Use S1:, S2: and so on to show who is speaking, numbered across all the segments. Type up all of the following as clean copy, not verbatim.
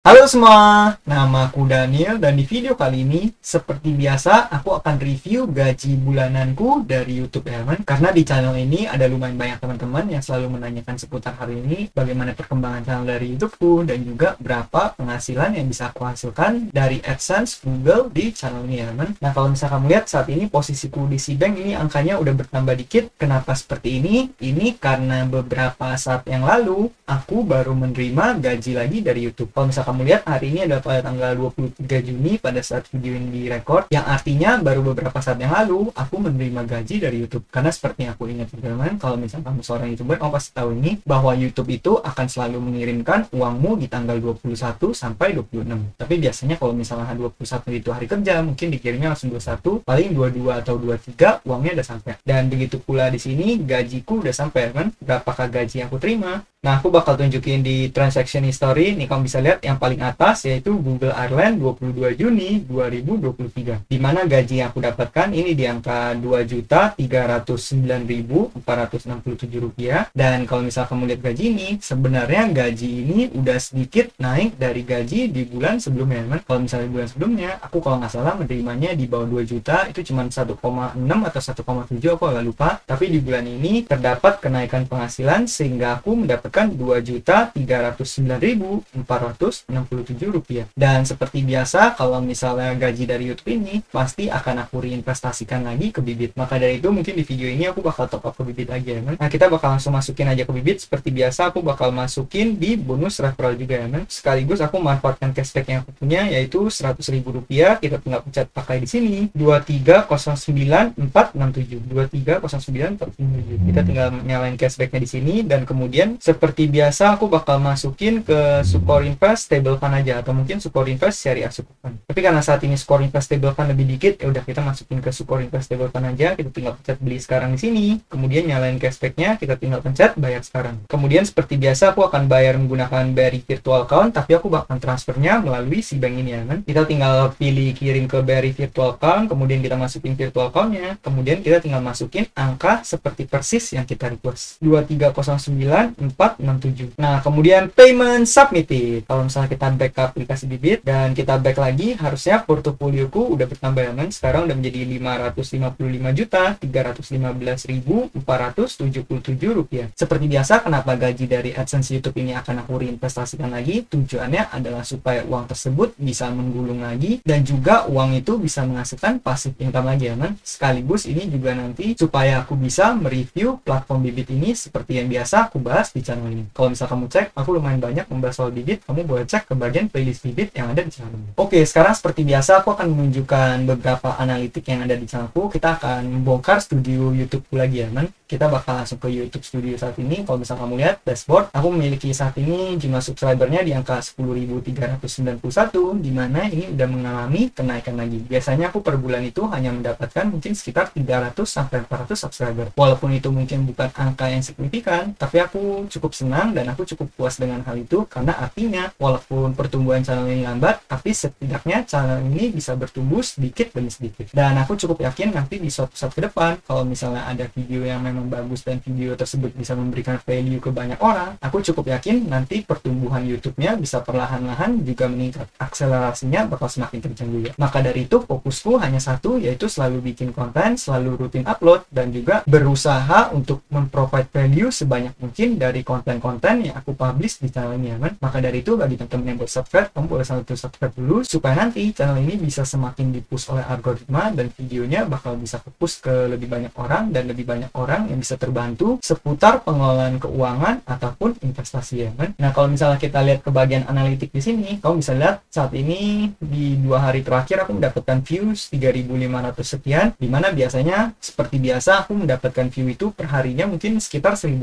S1: Halo semua, nama aku Daniel dan di video kali ini seperti biasa aku akan review gaji bulananku dari YouTube ya teman. Karena di channel ini ada lumayan banyak teman-teman yang selalu menanyakan seputar hal ini, bagaimana perkembangan channel dari YouTubeku dan juga berapa penghasilan yang bisa aku hasilkan dari AdSense Google di channel ini ya teman. Nah kalau misalnya kamu lihat saat ini posisiku di Cbank ini angkanya udah bertambah dikit. Kenapa seperti ini? Ini karena beberapa saat yang lalu aku baru menerima gaji lagi dari YouTube. Kalau misalnya kamu lihat hari ini adalah pada tanggal 23 Juni pada saat video ini direkord, yang artinya baru beberapa saat yang lalu aku menerima gaji dari YouTube. Karena seperti yang aku ingat teman-teman, kalau misalnya kamu seorang YouTuber, kamu pasti tahu ini bahwa YouTube itu akan selalu mengirimkan uangmu di tanggal 21 sampai 26. Tapi biasanya kalau misalnya 21 itu hari kerja, mungkin dikirimnya langsung 21, paling 22 atau 23 uangnya udah sampai. Dan begitu pula di sini gajiku udah sampai kan, berapakah gaji yang aku terima. Nah, aku bakal tunjukin di transaction history. Nih kamu bisa lihat yang paling atas yaitu Google Ireland 22 Juni 2023. Dimana gaji yang aku dapatkan ini di angka Rp2.309.467. Dan kalau misalnya kamu lihat gaji ini, sebenarnya gaji ini udah sedikit naik dari gaji di bulan sebelumnya kan. Kalau misalnya di bulan sebelumnya, aku kalau nggak salah menerimanya di bawah 2 juta, itu cuma 1,6 atau 1,7, aku agak lupa. Tapi di bulan ini terdapat kenaikan penghasilan sehingga aku mendapat Rp2.309.467. Dan seperti biasa kalau misalnya gaji dari YouTube ini pasti akan aku reinvestasikan lagi ke Bibit. Maka dari itu mungkin di video ini aku bakal top up ke Bibit lagi ya man. Nah kita bakal langsung masukin aja ke Bibit. Seperti biasa aku bakal masukin di bonus referral juga ya man. Sekaligus aku manfaatkan cashback yang aku punya yaitu Rp100.000. Kita tinggal pencet pakai di sini 2309467 2309467. Kita tinggal nyalain cashbacknya di sini dan kemudian seperti biasa aku bakal masukin ke Sukor Invest Stable Fund aja, atau mungkin Sukor Invest Syariah Sukuk Fund. Tapi karena saat ini Sukor Invest Stable Fund lebih dikit, ya udah kita masukin ke Sukor Invest Stable Fund aja. Kita tinggal pencet beli sekarang di sini, kemudian nyalain cashbacknya, kita tinggal pencet bayar sekarang. Kemudian seperti biasa aku akan bayar menggunakan BRI Virtual Account, tapi aku bakal transfernya melalui Cbank ini ya kan. Kita tinggal pilih kirim ke BRI Virtual Account, kemudian kita masukin virtual account-nya, kemudian kita tinggal masukin angka seperti persis yang kita request, 2309467. Nah, kemudian payment submitted. Kalau misalnya kita back ke aplikasi Bibit dan kita back lagi, harusnya portofolioku udah bertambah ya kan. Sekarang udah menjadi Rp555.315.477. Seperti biasa, kenapa gaji dari AdSense YouTube ini akan aku reinvestasikan lagi? Tujuannya adalah supaya uang tersebut bisa menggulung lagi dan juga uang itu bisa menghasilkan passive income lagi ya kan. Sekaligus ini juga nanti supaya aku bisa mereview platform Bibit ini seperti yang biasa aku bahas di channel ini. Kalau misalnya kamu cek, aku lumayan banyak membahas soal Bibit, kamu boleh cek ke bagian playlist Bibit yang ada di channel ini. Oke, sekarang seperti biasa aku akan menunjukkan beberapa analitik yang ada di channelku. Kita akan membongkar studio YouTubeku lagi ya man. Kita bakal langsung ke YouTube Studio saat ini. Kalau misalnya kamu lihat dashboard, aku memiliki saat ini jumlah subscribernya di angka 10.391, dimana ini udah mengalami kenaikan lagi. Biasanya aku per bulan itu hanya mendapatkan mungkin sekitar 300 sampai 400 subscriber. Walaupun itu mungkin bukan angka yang signifikan, tapi aku cukup senang dan aku cukup puas dengan hal itu, karena artinya walaupun pertumbuhan channel ini lambat, tapi setidaknya channel ini bisa bertumbuh sedikit demi sedikit. Dan aku cukup yakin nanti di suatu saat ke depan, kalau misalnya ada video yang memang bagus dan video tersebut bisa memberikan value ke banyak orang, aku cukup yakin nanti pertumbuhan YouTube-nya bisa perlahan-lahan juga meningkat. Akselerasinya bakal semakin kencang juga. Maka dari itu fokusku hanya satu, yaitu selalu bikin konten, selalu rutin upload, dan juga berusaha untuk memprovide value sebanyak mungkin dari konten-konten yang aku publish di channel ini ya kan. Maka dari itu bagi teman-teman yang belum subscribe, kamu boleh langsung subscribe dulu supaya nanti channel ini bisa semakin dipush oleh algoritma dan videonya bakal bisa ke-push ke lebih banyak orang dan lebih banyak orang yang bisa terbantu seputar pengelolaan keuangan ataupun investasi ya kan. Nah, kalau misalnya kita lihat ke bagian analitik di sini, kamu bisa lihat saat ini di 2 hari terakhir aku mendapatkan views 3.500 sekian, dimana biasanya seperti biasa aku mendapatkan view itu per harinya mungkin sekitar 1.500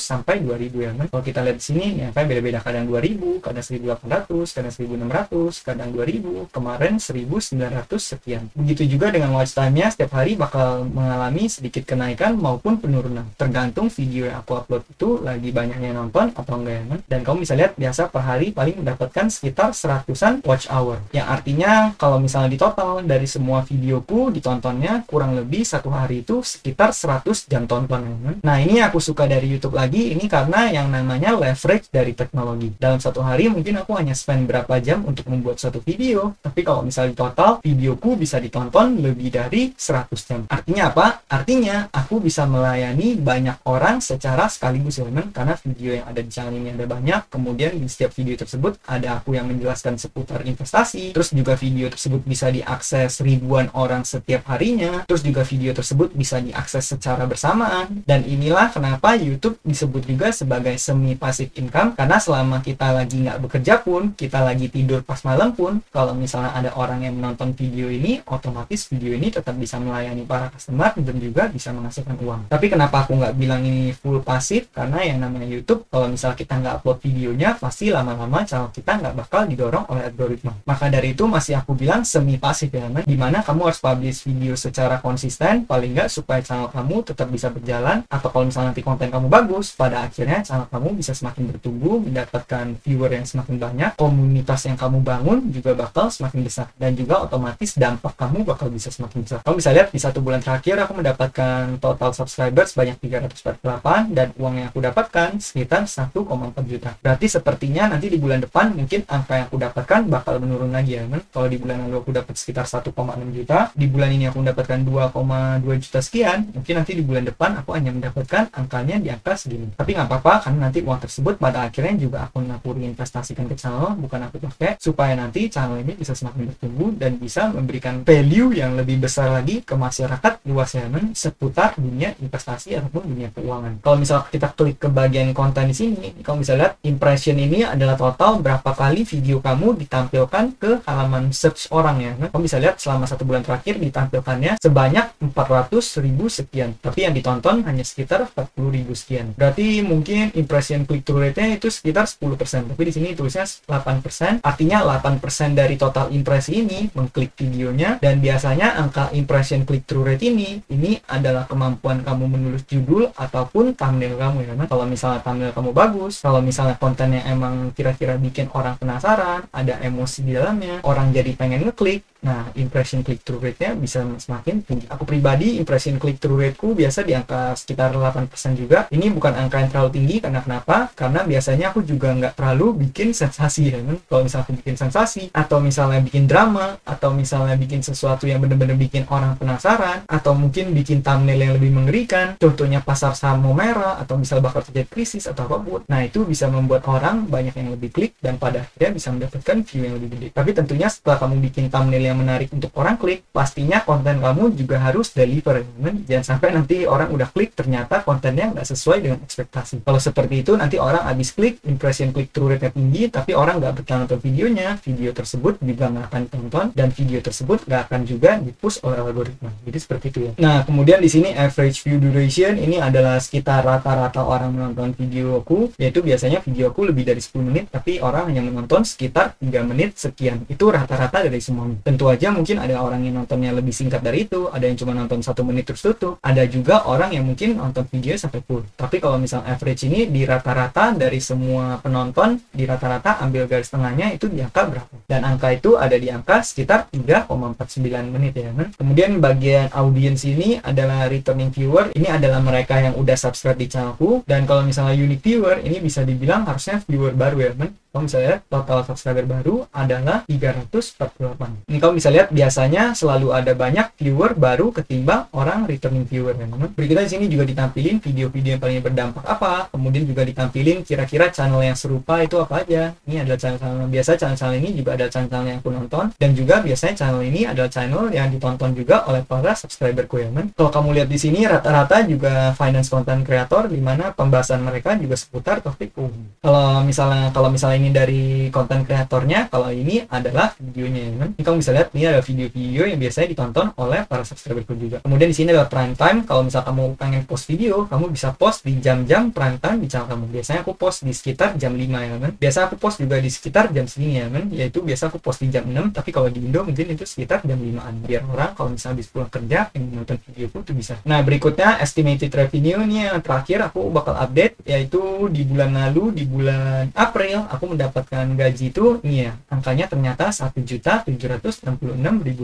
S1: sampai 2.000 ya kan. Kalau kita lihat di sini ya kan beda-beda, kadang 2.000, kadang 1.800, kadang 1.600, kadang 2.000, kemarin 1.900 sekian. Begitu juga dengan watch time-nya, setiap hari bakal mengalami sedikit kenaikan maupun penurunan, tergantung video yang aku upload itu lagi banyaknya nonton atau enggak ya kan. Dan kamu bisa lihat biasa per hari paling mendapatkan sekitar 100-an watch hour, yang artinya kalau misalnya di total dari semua videoku ditontonnya kurang lebih satu hari itu sekitar 100 jam tonton ya kan. Nah, ini aku suka dari YouTube lagi, ini karena karena yang namanya leverage dari teknologi. Dalam satu hari mungkin aku hanya spend berapa jam untuk membuat suatu video, tapi kalau misalnya total videoku bisa ditonton lebih dari 100 jam. Artinya apa? Artinya aku bisa melayani banyak orang secara sekaligus ya teman, karena video yang ada di channel ini ada banyak, kemudian di setiap video tersebut ada aku yang menjelaskan seputar investasi, terus juga video tersebut bisa diakses ribuan orang setiap harinya, terus juga video tersebut bisa diakses secara bersamaan. Dan inilah kenapa YouTube disebut juga sebagai semi passive income, karena selama kita lagi nggak bekerja pun, kita lagi tidur pas malam pun, kalau misalnya ada orang yang menonton video ini, otomatis video ini tetap bisa melayani para customer dan juga bisa menghasilkan uang. Tapi kenapa aku nggak bilang ini full pasif? Karena yang namanya YouTube, kalau misalnya kita nggak upload videonya, pasti lama-lama channel kita nggak bakal didorong oleh algoritma. Maka dari itu masih aku bilang semi pasif ya teman, dimana kamu harus publish video secara konsisten, paling nggak supaya channel kamu tetap bisa berjalan, atau kalau misalnya nanti konten kamu bagus, pada akhirnya channel kamu bisa semakin bertumbuh, mendapatkan viewer yang semakin banyak, komunitas yang kamu bangun juga bakal semakin besar, dan juga otomatis dampak kamu bakal bisa semakin besar. Kamu bisa lihat di 1 bulan terakhir aku mendapatkan total subscriber sebanyak 348, dan uang yang aku dapatkan sekitar 1,4 juta. Berarti sepertinya nanti di bulan depan mungkin angka yang aku dapatkan bakal menurun lagi ya teman. Kalau di bulan lalu aku dapat sekitar 1,6 juta, di bulan ini aku mendapatkan 2,2 juta sekian, mungkin nanti di bulan depan aku hanya mendapatkan angkanya di angka segini. Tapi nggak apa-apa, karena nanti uang tersebut pada akhirnya juga aku investasikan ke channel, bukan aku pakai, supaya nanti channel ini bisa semakin bertumbuh dan bisa memberikan value yang lebih besar lagi ke masyarakat luas ya teman, seputar dunia investasi ataupun dunia keuangan. Kalau misal kita klik ke bagian konten di sini, kamu bisa lihat impression ini adalah total berapa kali video kamu ditampilkan ke halaman search orang ya. Nah, kamu bisa lihat selama 1 bulan terakhir ditampilkannya sebanyak 400.000 sekian, tapi yang ditonton hanya sekitar 40.000 sekian. Berarti mungkin impression click through rate-nya itu sekitar 10%, tapi di sini tulisnya 8%, artinya 8% dari total impresi ini mengklik videonya. Dan biasanya angka impression click through rate ini adalah kemampuan kamu menulis judul ataupun thumbnail kamu ya. Nah, kalau misalnya thumbnail kamu bagus, kalau misalnya kontennya emang kira-kira bikin orang penasaran, ada emosi di dalamnya, orang jadi pengen ngeklik, nah impression click through rate-nya bisa semakin tinggi. Aku pribadi impression click through rate-ku biasa di angka sekitar 8% juga. Ini bukan angka yang terlalu tinggi, karena kenapa? Karena biasanya aku juga nggak terlalu bikin sensasi ya kan. Kalau misalnya aku bikin sensasi, atau misalnya bikin drama, atau misalnya bikin sesuatu yang bener-bener bikin orang penasaran, atau mungkin bikin thumbnail yang lebih mengerikan, contohnya pasar saham mau merah, atau misalnya bakal terjadi krisis atau apapun, nah itu bisa membuat orang banyak yang lebih klik dan pada akhirnya bisa mendapatkan view yang lebih gede. Tapi tentunya setelah kamu bikin thumbnail yang menarik untuk orang klik, pastinya konten kamu juga harus deliver ya. Jangan sampai nanti orang udah klik ternyata kontennya nggak sesuai dengan ekspektasi. Kalau seperti itu nanti orang habis klik, impression click through rate-nya tinggi, tapi orang nggak bertahan nonton videonya, video tersebut juga nggak akan ditonton, dan video tersebut nggak akan juga di-push oleh algoritma. Jadi seperti itu ya. Nah kemudian di sini average view duration ini adalah sekitar rata-rata orang menonton videoku, yaitu biasanya videoku lebih dari 10 menit, tapi orang hanya menonton sekitar 3 menit sekian. Itu rata-rata dari semuanya. Tentu aja mungkin ada orang yang nontonnya lebih singkat dari itu, ada yang cuma nonton 1 menit terus tutup, ada juga orang yang mungkin nonton video sampai full. Tapi kalau misal average ini di rata-rata dari semua penonton, di rata-rata ambil garis tengahnya itu di angka berapa, dan angka itu ada di angka sekitar 3,49 menit ya kan. Kemudian bagian audience ini adalah returning viewer, ini adalah mereka yang udah subscribe di channelku, dan kalau misalnya unique viewer ini bisa dibilang harusnya viewer baru ya kan. Kamu bisa lihat total subscriber baru adalah 348. Ini kamu bisa lihat biasanya selalu ada banyak viewer baru ketimbang orang returning viewer ya teman. Berikutnya di sini juga ditampilin video-video yang paling berdampak apa, kemudian juga ditampilin kira-kira channel yang serupa itu apa aja. Ini adalah channel biasa, channel ini juga ada channel yang aku nonton, dan juga biasanya channel ini adalah channel yang ditonton juga oleh para subscriberku ya teman. Kalau kamu lihat di sini rata-rata juga finance content creator, di mana pembahasan mereka juga seputar topik umum. Kalau misalnya ini dari konten kreatornya, kalau ini adalah videonya ya kan. Ini kamu bisa lihat ini ada video-video yang biasanya ditonton oleh para subscriberku juga. Kemudian di sini adalah prime time. Kalau misal kamu pengen post video, kamu bisa post di jam-jam prime time di channel kamu. Biasanya aku post di sekitar jam 5 ya kan. Biasa aku post juga di sekitar jam segini ya kan. Yaitu biasa aku post di jam 6, tapi kalau di Indo mungkin itu sekitar jam 5-an. Biar orang kalau misalnya habis pulang kerja yang nonton videoku itu bisa. Nah, berikutnya estimated revenue ini yang terakhir aku bakal update, yaitu di bulan lalu, di bulan April aku aku mendapatkan gaji itu ini ya, angkanya ternyata 1.766.000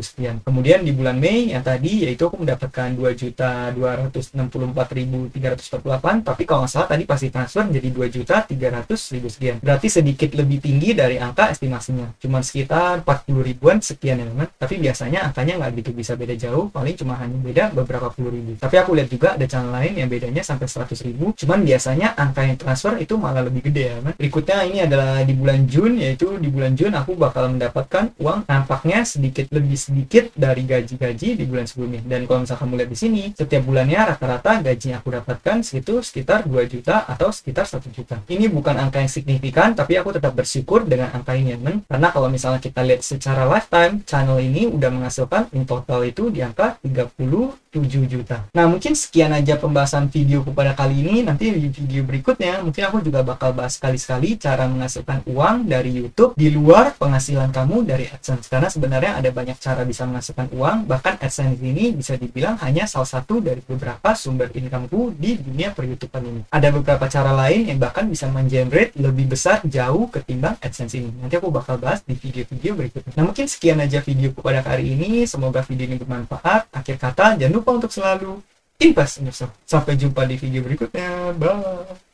S1: sekian. Kemudian di bulan Mei yang tadi yaitu aku mendapatkan 2.264.348, tapi kalau nggak salah tadi pasti transfer jadi 2.300.000 sekian. Berarti sedikit lebih tinggi dari angka estimasinya, cuma sekitar 40 ribuan sekian ya teman. Tapi biasanya angkanya nggak gitu bisa beda jauh, paling cuma hanya beda beberapa puluh ribu. Tapi aku lihat juga ada channel lain yang bedanya sampai 100 ribu, cuman biasanya angka yang transfer itu malah lebih gede ya teman. Berikutnya ini adalah di bulan Jun, yaitu di bulan Jun aku bakal mendapatkan uang nampaknya sedikit lebih sedikit dari gaji-gaji di bulan sebelumnya. Dan kalau misalkan kamu lihat di sini, setiap bulannya rata-rata gaji yang aku dapatkan itu sekitar 2 juta atau sekitar 1 juta. Ini bukan angka yang signifikan, tapi aku tetap bersyukur dengan angka ini teman. Karena kalau misalnya kita lihat secara lifetime, channel ini udah menghasilkan in total itu di angka 37 juta. Nah, mungkin sekian aja pembahasan videoku pada kali ini. Nanti di video berikutnya mungkin aku juga bakal bahas sekali-sekali cara menghasilkan uang dari YouTube di luar penghasilan kamu dari AdSense. Karena sebenarnya ada banyak cara bisa menghasilkan uang, bahkan AdSense ini bisa dibilang hanya salah satu dari beberapa sumber income-ku di dunia per-YouTubean ini. Ada beberapa cara lain yang bahkan bisa mengenerate lebih besar jauh ketimbang AdSense ini. Nanti aku bakal bahas di video-video berikutnya. Nah, mungkin sekian aja videoku pada kali ini. Semoga video ini bermanfaat. Akhir kata, jangan lupa untuk selalu invest in yourself. Sampai jumpa di video berikutnya. Bye.